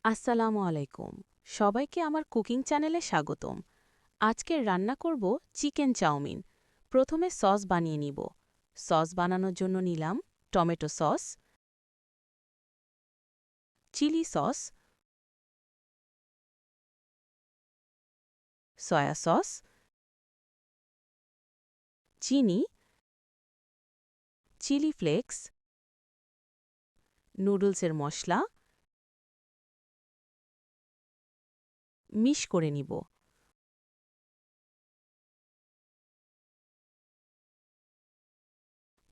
আসসালামু আলাইকুম। সবাইকে আমার কুকিং চ্যানেলে স্বাগতম। আজকের রান্না করব চিকেন চাউমিন। প্রথমে সস বানিয়ে নিব। সস বানানোর জন্য নিলাম tomato sauce, chilli sauce, soya sauce, চিনি, চিলি ফ্লেক্স, নুডলসের মশলা মিশ করে নিব।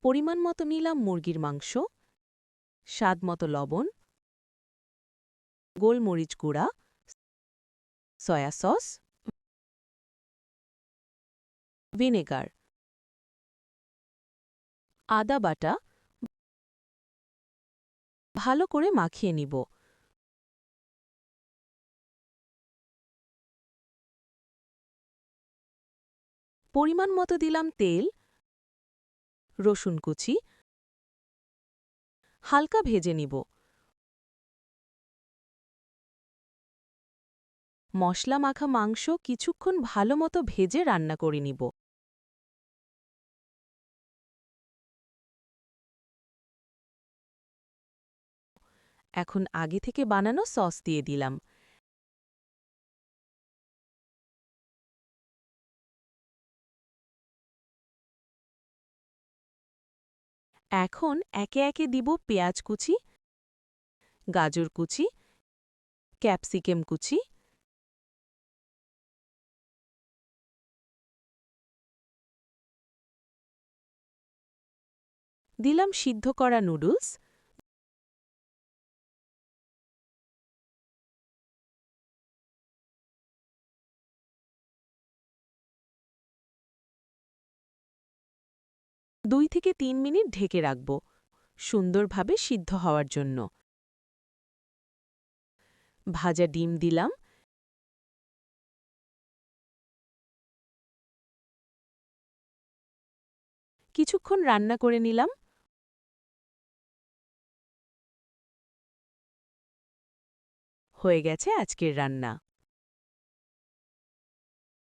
পরিমাণ মতো নিলাম মুরগির মাংস, স্বাদমতো লবণ, গোলমরিচ গুঁড়া, সয়া সস, ভিনেগার, আদা বাটা ভালো করে মাখিয়ে নিব। পরিমাণ মতো দিলাম তেল, রসুন কুচি, হালকা ভেজে নিব। মশলা মাখা মাংস কিছুক্ষণ ভালোমতো ভেজে রান্না করে নিব। এখন আগে থেকে বানানো সস দিয়ে দিলাম। এখন একে একে দিব পেঁয়াজ কুচি, গাজর কুচি, ক্যাপসিকাম কুচি, দিলাম সিদ্ধ করা নুডলস, 2 থেকে 3 মিনিট ঢেকে রাখব সুন্দরভাবে সিদ্ধ হওয়ার জন্য। ভাজা ডিম দিলাম, কিছুক্ষণ রান্না করে নিলাম। হয়ে গেছে আজকের রান্না।